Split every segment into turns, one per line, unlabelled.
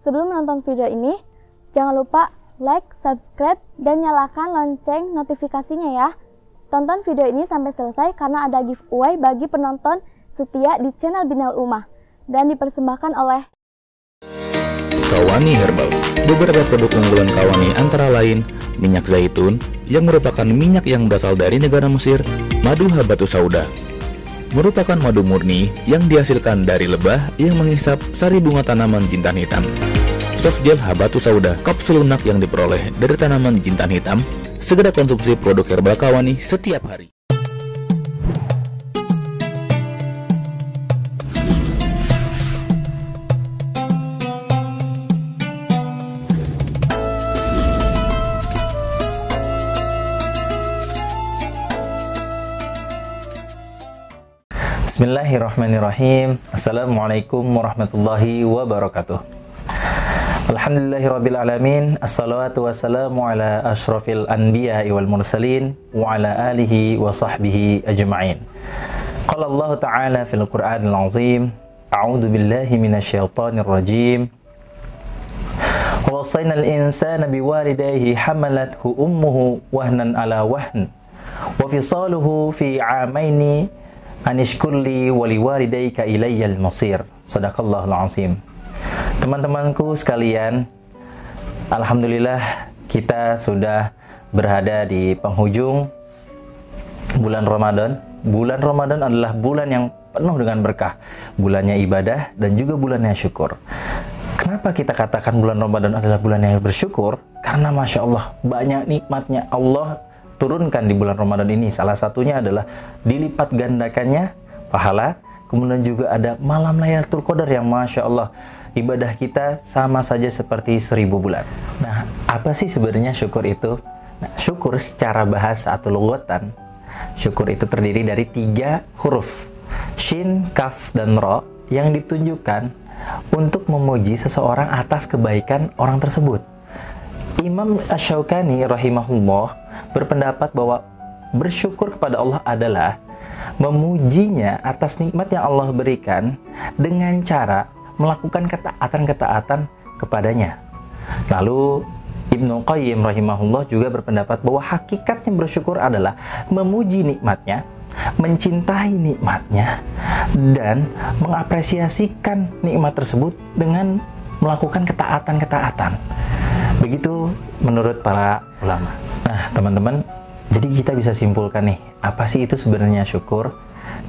Sebelum menonton video ini, jangan lupa like, subscribe, dan nyalakan lonceng notifikasinya ya. Tonton video ini sampai selesai karena ada giveaway bagi penonton setia di channel Binaul Ummah dan dipersembahkan oleh
Kawani Herbal. Beberapa produk unggulan Kawani antara lain minyak zaitun yang merupakan minyak yang berasal dari negara Mesir, madu habatus sauda merupakan madu murni yang dihasilkan dari lebah yang menghisap sari bunga tanaman jintan hitam. Soft gel habatus sauda, kapsul lunak yang diperoleh dari tanaman jintan hitam. Segera konsumsi produk herbal Kawani setiap hari.
Bismillahirrahmanirrahim. Assalamualaikum warahmatullahi wabarakatuh. Alhamdulillahirabbil alamin. Assalatu wassalamu ala asyrafil anbiya'i wal mursalin wa ala alihi wa sahbihi ajma'in. Qala Allah Ta'ala fil Qur'anil azim, a'udzu billahi minasyaitonir rajim. Wa wasaynal insana biwalidayhi hamalathu ummuhu wahnan ala wahn wa fisaluhu fi 'amaini anishkurli waliwalidayka ilayyal masir. Sadaqallahul azim. Teman-temanku sekalian, alhamdulillah kita sudah berada di penghujung bulan Ramadan. Bulan Ramadan adalah bulan yang penuh dengan berkah, bulannya ibadah dan juga bulannya syukur. Kenapa kita katakan bulan Ramadan adalah bulan yang bersyukur? Karena Masya Allah, banyak nikmatnya Allah turunkan di bulan Ramadan ini. Salah satunya adalah dilipat gandakannya pahala, kemudian juga ada malam Lailatul Qadar yang Masya Allah ibadah kita sama saja seperti 1000 bulan. Nah, apa sih sebenarnya syukur itu? Nah, syukur secara bahasa atau lughatan, syukur itu terdiri dari 3 huruf, shin, kaf, dan ro, yang ditunjukkan untuk memuji seseorang atas kebaikan orang tersebut. Imam Asy-Syaukani rahimahullah berpendapat bahwa bersyukur kepada Allah adalah memujinya atas nikmat yang Allah berikan dengan cara melakukan ketaatan-ketaatan kepadanya. Lalu Ibnu Qayyim rahimahullah juga berpendapat bahwa hakikatnya bersyukur adalah memuji nikmatnya, mencintai nikmatnya, dan mengapresiasikan nikmat tersebut dengan melakukan ketaatan-ketaatan. Begitu menurut para ulama. Nah, teman-teman, jadi kita bisa simpulkan nih, apa sih itu sebenarnya syukur?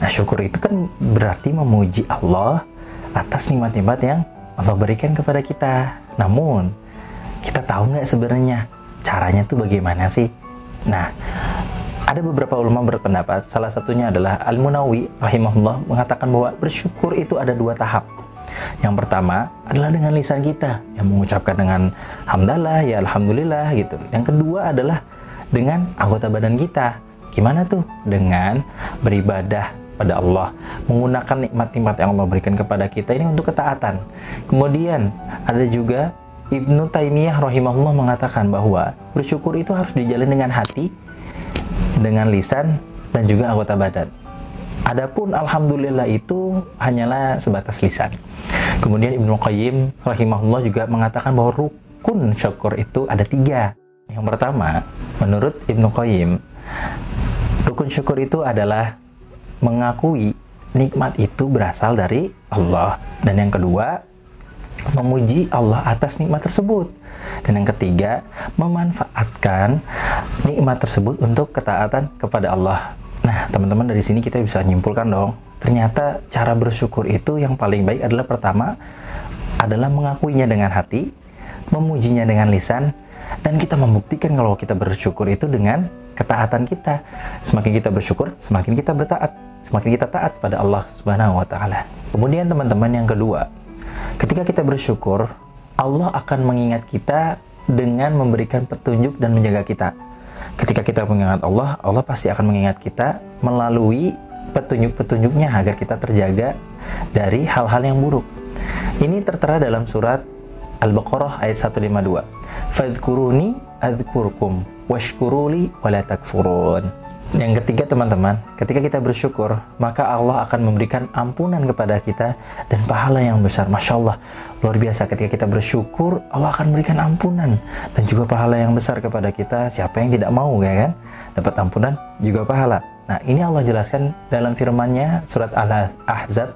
Nah, syukur itu kan berarti memuji Allah atas nikmat-nikmat yang Allah berikan kepada kita. Namun, kita tahu nggak sebenarnya caranya tuh bagaimana sih? Nah, ada beberapa ulama berpendapat, salah satunya adalah Al-Munawi rahimahullah mengatakan bahwa bersyukur itu ada 2 tahap. Yang pertama adalah dengan lisan kita yang mengucapkan dengan hamdalah, ya alhamdulillah gitu. Yang kedua adalah dengan anggota badan kita. Gimana tuh? Dengan beribadah pada Allah, menggunakan nikmat-nikmat yang Allah berikan kepada kita ini untuk ketaatan. Kemudian ada juga Ibnu Taimiyah rahimahullah mengatakan bahwa bersyukur itu harus dijalin dengan hati, dengan lisan, dan juga anggota badan. Adapun alhamdulillah itu hanyalah sebatas lisan. Kemudian Ibnu Qayyim rahimahullah juga mengatakan bahwa rukun syukur itu ada 3. Yang pertama, menurut Ibnu Qayyim, rukun syukur itu adalah mengakui nikmat itu berasal dari Allah. Dan yang kedua, memuji Allah atas nikmat tersebut. Dan yang ketiga, memanfaatkan nikmat tersebut untuk ketaatan kepada Allah. Nah, teman-teman, dari sini kita bisa menyimpulkan dong, ternyata cara bersyukur itu yang paling baik adalah pertama adalah mengakuinya dengan hati, memujinya dengan lisan, dan kita membuktikan kalau kita bersyukur itu dengan ketaatan kita. Semakin kita bersyukur, semakin kita bertaat, semakin kita taat pada Allah Subhanahu wa taala. Kemudian teman-teman, yang kedua, ketika kita bersyukur, Allah akan mengingat kita dengan memberikan petunjuk dan menjaga kita. Ketika kita mengingat Allah, Allah pasti akan mengingat kita melalui petunjuk-petunjuknya agar kita terjaga dari hal-hal yang buruk. Ini tertera dalam surat Al-Baqarah ayat 152. Fadhkuruni adzkurkum washkuruli wala takfurun. Yang ketiga teman-teman, ketika kita bersyukur, maka Allah akan memberikan ampunan kepada kita dan pahala yang besar. Masya Allah, luar biasa, ketika kita bersyukur, Allah akan memberikan ampunan dan juga pahala yang besar kepada kita. Siapa yang tidak mau, ya kan? Dapat ampunan, juga pahala. Nah, ini Allah jelaskan dalam firman-Nya surat Al-Ahzab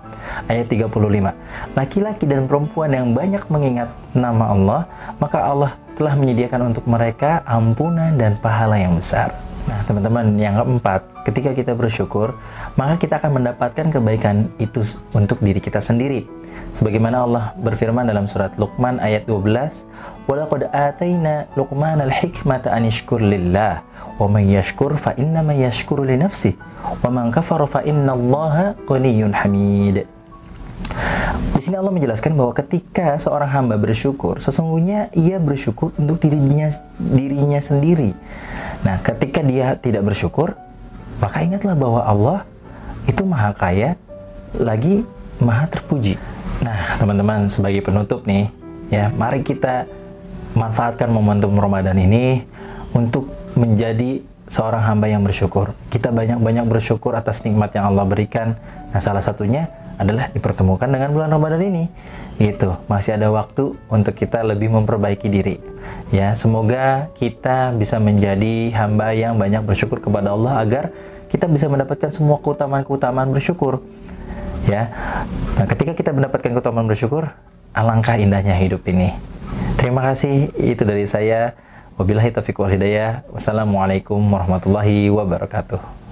ayat 35. Laki-laki dan perempuan yang banyak mengingat nama Allah, maka Allah telah menyediakan untuk mereka ampunan dan pahala yang besar. Nah, teman-teman, yang keempat, ketika kita bersyukur, maka kita akan mendapatkan kebaikan itu untuk diri kita sendiri. Sebagaimana Allah berfirman dalam surat Luqman ayat 12, "Walaqad ataina Luqmanal hikmata an yashkur lillah, wa man yashkur fa innama yashkuru li nafsihi, wa man kafara fa innallaha ghaniyyun hamid." Di sini Allah menjelaskan bahwa ketika seorang hamba bersyukur, sesungguhnya ia bersyukur untuk dirinya sendiri. Nah, ketika dia tidak bersyukur, maka ingatlah bahwa Allah itu maha kaya, lagi maha terpuji. Nah, teman-teman, sebagai penutup nih, ya, mari kita manfaatkan momentum Ramadan ini untuk menjadi seorang hamba yang bersyukur. Kita banyak-banyak bersyukur atas nikmat yang Allah berikan. Nah, salah satunya adalah dipertemukan dengan bulan Ramadan ini. Gitu, masih ada waktu untuk kita lebih memperbaiki diri. Ya, semoga kita bisa menjadi hamba yang banyak bersyukur kepada Allah agar kita bisa mendapatkan semua keutamaan-keutamaan bersyukur. Ya. Nah, ketika kita mendapatkan keutamaan bersyukur, alangkah indahnya hidup ini. Terima kasih, itu dari saya. Wabillahi taufiq wal hidayah. Wassalamualaikum warahmatullahi wabarakatuh.